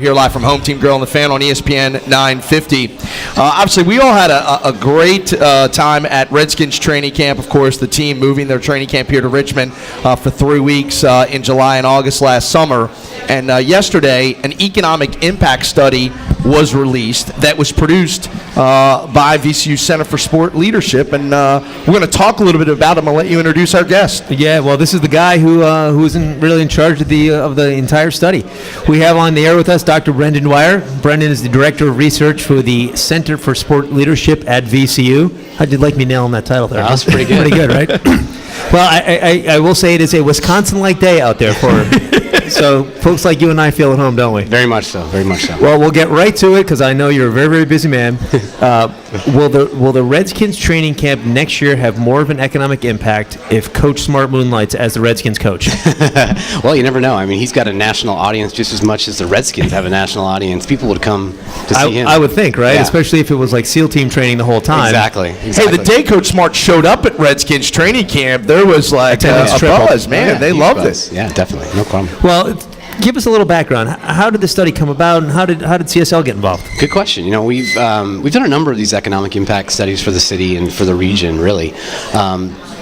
Here live from Home Team Grill and the Fan on ESPN 950. Obviously, we all had a great time at Redskins training camp. Of course, the team moving their training camp here to Richmond for 3 weeks in July and August last summer. And yesterday, an economic impact study was released that was produced by VCU Center for Sport Leadership. And we're going to talk a little bit about it. I'm going to let you introduce our guest. Yeah, well, this is the guy who is really in charge of the entire study. We have on the air with us Dr. Brendan Dwyer. Brendan is the Director of Research for the Center for Sport Leadership at VCU. How'd you like me nailing that title there? That was pretty good. Pretty good, right? Well, I will say it is a Wisconsin-like day out there for so folks like you and I feel at home, don't we? Very much so, very much so. Well, we'll get right to it because I know you're a very, very busy man. Will the Redskins training camp next year have more of an economic impact if Coach Smart moonlights as the Redskins coach? Well, you never know. I mean, he's got a national audience just as much as the Redskins have a national audience. People would come to see him. I would think, right? Yeah. Especially if it was like SEAL team training the whole time. Exactly. Hey, the day Coach Smart showed up at Redskins training camp, there was like a buzz, man. Yeah, they loved it. Yeah, definitely. No problem. Well, give us a little background. How did the study come about, and how did CSL get involved? Good question. You know, we've done a number of these economic impact studies for the city and for the region, really.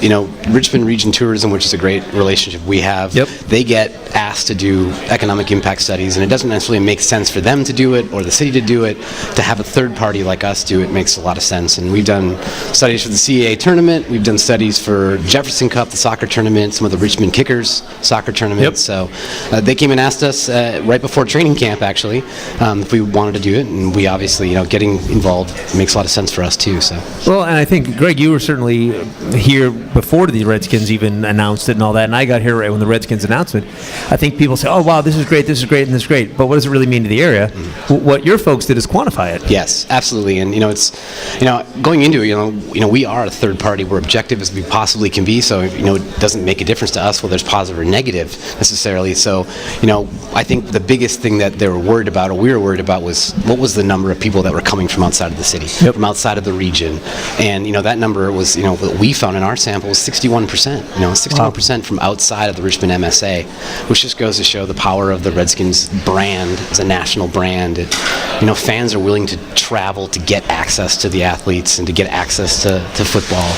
You know, Richmond Region Tourism, which is a great relationship we have, they get asked to do economic impact studies, and it doesn't necessarily make sense for them to do it or the city to do it. To have a third party like us do it makes a lot of sense. And we've done studies for the CAA tournament. We've done studies for Jefferson Cup, the soccer tournament, some of the Richmond Kickers soccer tournaments. So they came and asked us right before training camp, actually, if we wanted to do it. And we obviously, you know, getting involved makes a lot of sense for us, too. So. Well, and I think, Greg, you were certainly here before the Redskins even announced it and all that, and I got here right when the Redskins announcement. I think people say, oh, wow, this is great, and this is great, but what does it really mean to the area? What your folks did is quantify it. Yes, absolutely, and, you know, it's, you know, going into it, you know, we are a third party. We're objective as we possibly can be, so, you know, it doesn't make a difference to us whether there's positive or negative necessarily. So, you know, I think the biggest thing that they were worried about, or we were worried about, was what was the number of people that were coming from outside of the city, from outside of the region, and, you know, that number was, you know, what we found in our sample was 61%, you know, 61% from outside of the Richmond MSA, which just goes to show the power of the Redskins brand as a national brand. You know, fans are willing to travel to get access to the athletes and to get access to football.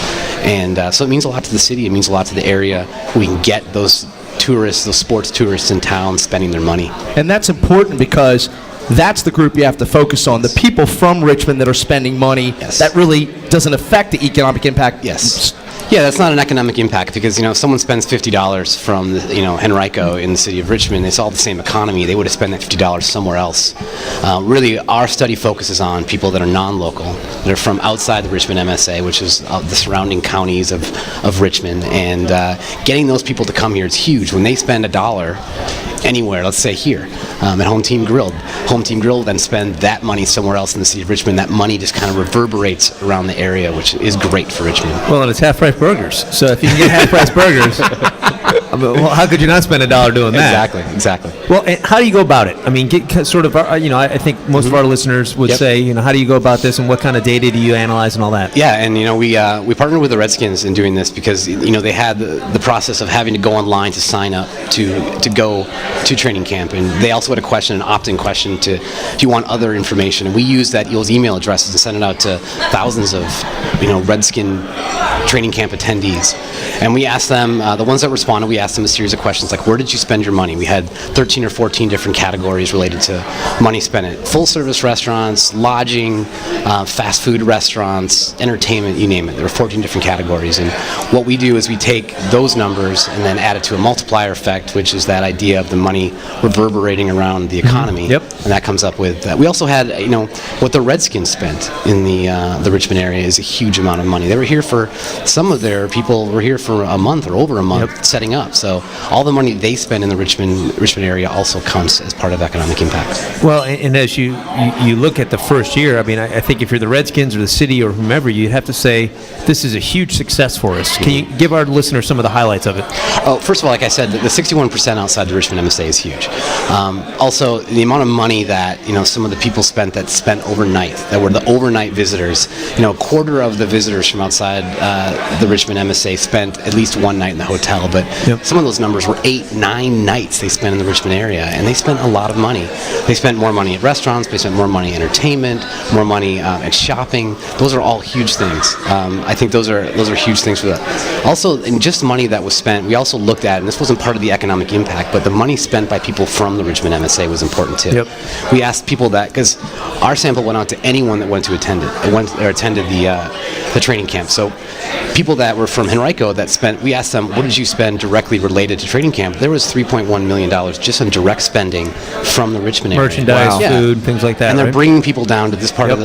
And so it means a lot to the city. It means a lot to the area. We can get those tourists, those sports tourists in town spending their money. And that's important because that's the group you have to focus on. The people from Richmond that are spending money, that really doesn't affect the economic impact. Yes. Yeah, that's not an economic impact because, you know, if someone spends $50 from, you know, Henrico in the city of Richmond, it's all the same economy. They would have spent that $50 somewhere else. Really, our study focuses on people that are non-local, that are from outside the Richmond MSA, which is the surrounding counties of Richmond, and getting those people to come here is huge. When they spend $1 anywhere, let's say here, at Home Team Grill will then spend that money somewhere else in the city of Richmond. That money just kind of reverberates around the area, which is great for Richmond. Well, and it's half-price burgers. So if you can get half-price burgers, I mean, well, how could you not spend $1 doing that? Exactly. Well, and how do you go about it? I mean, get sort of, you know, I think most of our listeners would say, you know, how do you go about this, and what kind of data do you analyze and all that? Yeah, and, you know, we partnered with the Redskins in doing this because, you know, they had the process of having to go online to sign up to go to training camp, and they also had a question, an opt-in question to if you want other information, and we used those email addresses and sent it out to thousands of, you know, Redskin training camp attendees. And we asked them, the ones that responded, we asked them a series of questions like, where did you spend your money? We had 13 or 14 different categories related to money spent at full-service restaurants, lodging, fast food restaurants, entertainment, you name it. There were 14 different categories. And what we do is we take those numbers and then add it to a multiplier effect, which is that idea of the money reverberating around the economy. And that comes up with, we also had, you know, what the Redskins spent in the Richmond area is a huge amount of money. They were here for, some of their people were here for a month or over a month setting up. So all the money they spend in the Richmond area also counts as part of economic impact. Well, and as you look at the first year, I mean, I think if you're the Redskins or the city or whomever, you'd have to say this is a huge success for us. Can you give our listeners some of the highlights of it? Oh, first of all, like I said, the 61% outside the Richmond MSA is huge. Also, the amount of money that, you know, some of the people spent overnight, that were the overnight visitors. You know, a quarter of the visitors from outside the Richmond MSA spent at least one night in the hotel, but Yep. Some of those numbers were 8-9 nights they spent in the Richmond area, and they spent a lot of money. They spent more money at restaurants, they spent more money at entertainment, more money at shopping. Those are all huge things. I think those are huge things for that. Also, in just money that was spent, we also looked at, and this wasn't part of the economic impact, but the money spent by people from the Richmond MSA was important too. Yep. We asked people that, because our sample went out to anyone that went to attend the training camp. So people that were from Henrico that spent, we asked them, what did you spend directly related to training camp? There was $3.1 million just on direct spending from the Richmond area. Merchandise, food, things like that. And they're right? bringing people down to this part of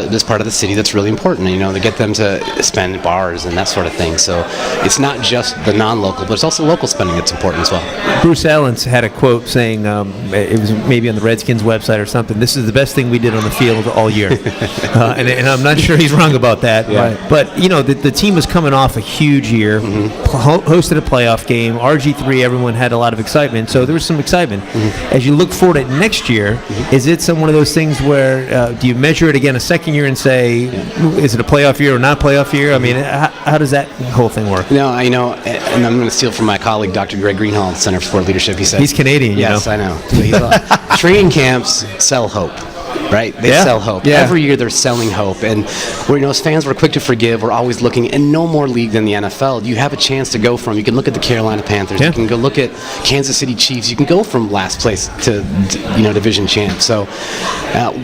the city that's really important. You know, to get them to spend bars and that sort of thing. So it's not just the non-local, but it's also local spending that's important as well. Bruce Allen had a quote saying, it was maybe on the Redskins website or something, this is the best thing we did on the field all year. And I'm not sure he's wrong about that. Yeah. But, you know, the team was coming off a huge year, hosted a playoff game, RG3, everyone had a lot of excitement, so there was some excitement. As you look forward at next year, is it one of those things where, do you measure it again a second year and say, is it a playoff year or not a playoff year? I mean, how does that whole thing work? No, I know, and I'm going to steal from my colleague, Dr. Greg Greenhall, Center for Sport Leadership. He said, he's Canadian, yes, you know. I know. Training camps sell hope. Right? They sell hope. Yeah. Every year they're selling hope. And we're, as fans, we're quick to forgive. We're always looking, and no more league than the NFL. You have a chance to go from, you can look at the Carolina Panthers, you can go look at Kansas City Chiefs, you can go from last place to division champ. So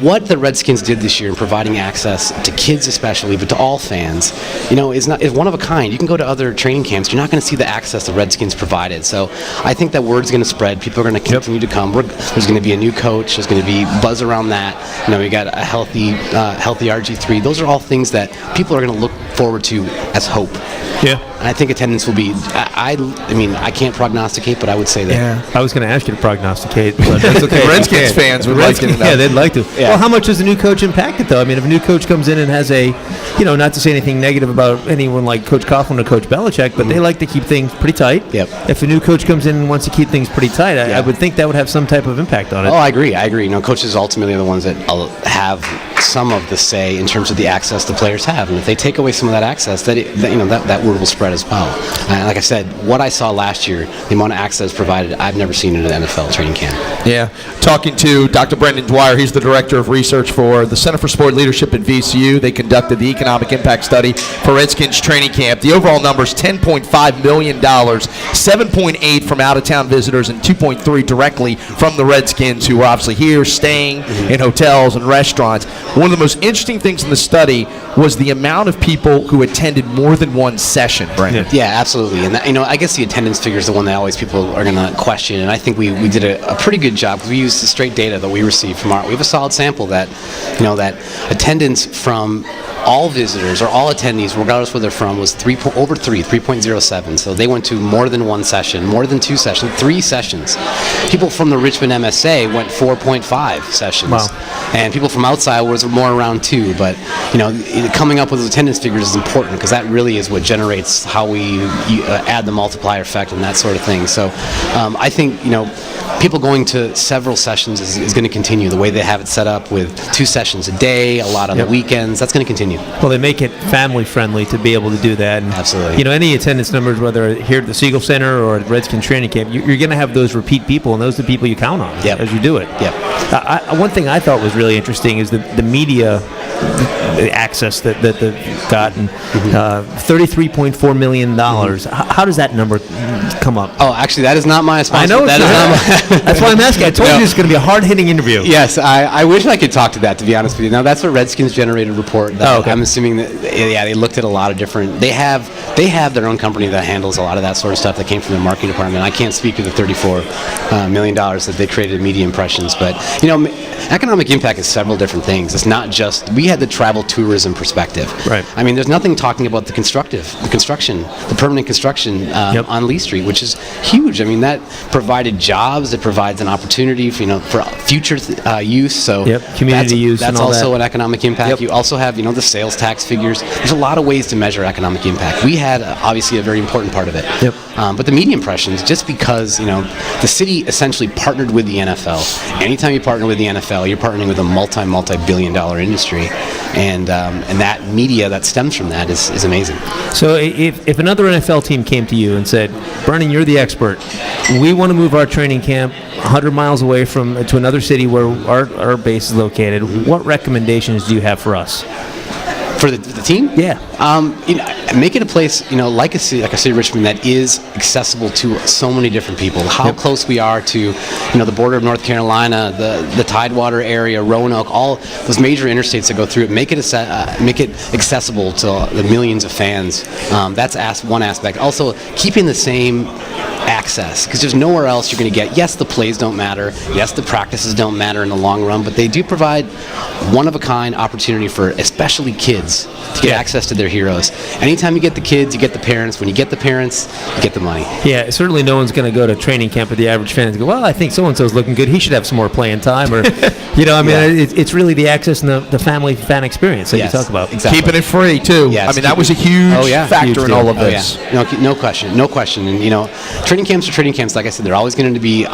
what the Redskins did this year in providing access to kids especially, but to all fans, is one of a kind. You can go to other training camps, you're not going to see the access the Redskins provided. So I think that word's going to spread. People are going to continue to come. There's going to be a new coach. There's going to be buzz around that. We got a healthy RG3. Those are all things that people are going to look forward to as hope. Yeah. And I think attendance will be, I can't prognosticate, but I would say that. Yeah. I was going to ask you to prognosticate, but that's okay. Redskins fans would like to know. Yeah, they'd like to. Yeah. Well, how much does a new coach impact it, though? I mean, if a new coach comes in and has not to say anything negative about anyone like Coach Coughlin or Coach Belichick, but they like to keep things pretty tight. Yep. If a new coach comes in and wants to keep things pretty tight, I would think that would have some type of impact on it. Oh, I agree. Coaches ultimately are the ones that have some of the say in terms of the access the players have, and if they take away some of that access, that word will spread as well. And like I said, what I saw last year, the amount of access provided, I've never seen in an NFL training camp. Yeah. Talking to Dr. Brendan Dwyer, he's the Director of Research for the Center for Sport Leadership at VCU. They conducted the Economic Impact Study for Redskins training camp. The overall number is $10.5 million, 7.8 from out-of-town visitors, and 2.3 directly from the Redskins, who were obviously here, staying in hotels and restaurants. One of the most interesting things in the study was the amount of people who attended more than one session, Brendan. Yeah, absolutely. And that, I guess the attendance figure is the one that always people are going to question. And I think we did a pretty good job because we used the straight data that we received from we have a solid sample that, that attendance from all visitors or all attendees, regardless where they're from, was 3.07. So they went to more than one session, more than two sessions, 3 sessions. People from the Richmond MSA went 4.5 sessions. Wow. And people from outside was more around 2. But, coming up with those attendance figures is important because that really is what generates how we add the multiplier effect and that sort of thing. So I think, people going to several sessions is going to continue the way they have it set up with 2 sessions a day, a lot on the weekends. That's going to continue. Well, they make it family friendly to be able to do that. And, absolutely. Any attendance numbers, whether here at the Siegel Center or at Redskins training camp, you're going to have those repeat people, and those are the people you count on as you do it. Yep. One thing I thought was really interesting is the media access that they've gotten. $33.4 million. How does that number come up? Oh, actually, that is not my sponsor. I know that is not my that's why I'm asking. I told you it's going to be a hard-hitting interview. Yes, I wish I could talk to that, to be honest with you. Now, that's a Redskins generated report. I'm assuming that, they looked at a lot of different, they have their own company that handles a lot of that sort of stuff that came from their marketing department. I can't speak to the $34 million that they created media impressions, but, economic impact is several different things. It's not just, we had the travel tourism perspective. Right. I mean, there's nothing talking about the construction, the permanent construction on Lee Street, which is huge. I mean, that provided jobs. It provides an opportunity for future use. So community use. That's and all also that. an economic impact. You also have, the sales tax figures. There's a lot of ways to measure economic impact. We had obviously a very important part of it. But the media impressions, just because the city essentially partnered with the NFL. Anytime you partner with the NFL, you're partnering with a multi-billion-dollar industry, and that media that stems from that is amazing. So if another NFL team came to you and said, Bernie, you're the expert, we want to move our training camp 100 miles away to another city where our base is located, what recommendations do you have for us? For the team? Yeah. Make it a place, like a city of Richmond that is accessible to so many different people. How close we are to, the border of North Carolina, the Tidewater area, Roanoke, all those major interstates that go through it. Make it accessible to the millions of fans. That's one aspect. Also, keeping the same access, because there's nowhere else you're going to get. Yes, the plays don't matter. Yes, the practices don't matter in the long run, but they do provide one-of-a-kind opportunity for especially kids to get access to their heroes. Anytime you get the kids, you get the parents. When you get the parents, you get the money. Yeah, certainly no one's going to go to training camp with the average fan and go, well, I think so-and-so's looking good. He should have some more playing time. Or, it's really the access and the family fan experience that you talk about. Exactly. Keeping it free, too. Yes, that was a huge factor huge in all of this. No question. And, training camps are training camps. Like I said, they're always going to be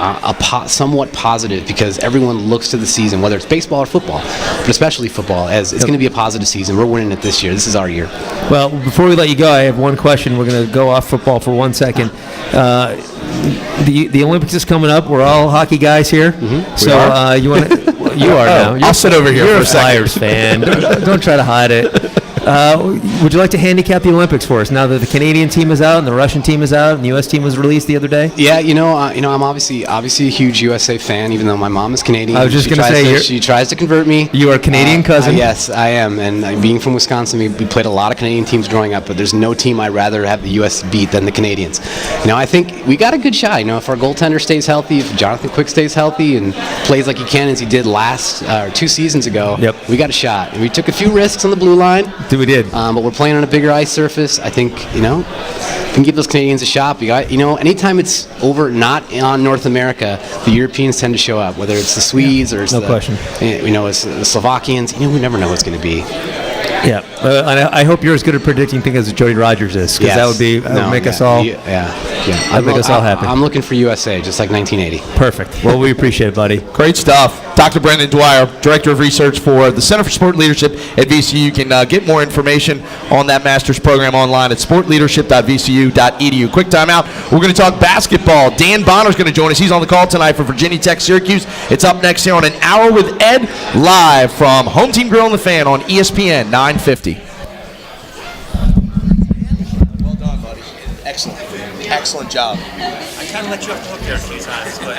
somewhat positive because everyone looks to the season, whether it's baseball or football, but especially football, as it's going to be a positive season. We're winning it this year. This is our year. Well, before we let you go, I have one question. We're going to go off football for 1 second. The Olympics is coming up. We're all hockey guys here. So you want to? You are now. I'll sit over here You're for a a second. Flyers fan. Don't try to hide it. Would you like to handicap the Olympics for us now that the Canadian team is out and the Russian team is out and the U.S. team was released the other day? Yeah, I'm obviously a huge USA fan, even though my mom is Canadian. I was just going to say she tries to convert me. You are a Canadian cousin. Yes, I am, and being from Wisconsin, we played a lot of Canadian teams growing up, but there's no team I'd rather have the U.S. beat than the Canadians. I think we got a good shot. If our goaltender stays healthy, if Jonathan Quick stays healthy and plays like he can as he did 2 seasons ago, we got a shot. And we took a few risks on the blue line. We did. But we're playing on a bigger ice surface. I think, we can give those Canadians a shot. Anytime it's over, not on North America, the Europeans tend to show up, whether it's the Swedes or it's it's the Slovakians. We never know what's going to be. Yeah, I hope you're as good at predicting things as Jody Rogers is, because that would make us all. That'd make us all happy. I'm looking for USA, just like 1980. Perfect. Well, we appreciate it, buddy. Great stuff. Dr. Brendan Dwyer, Director of Research for the Center for Sport Leadership at VCU. You can get more information on that master's program online at sportleadership.vcu.edu. Quick timeout. We're going to talk basketball. Dan Bonner's going to join us. He's on the call tonight for Virginia Tech Syracuse. It's up next here on An Hour with Ed, live from Home Team Grill and the Fan on ESPN 950. Well done, buddy. Excellent job. I kind of let you off the hook there a few times, but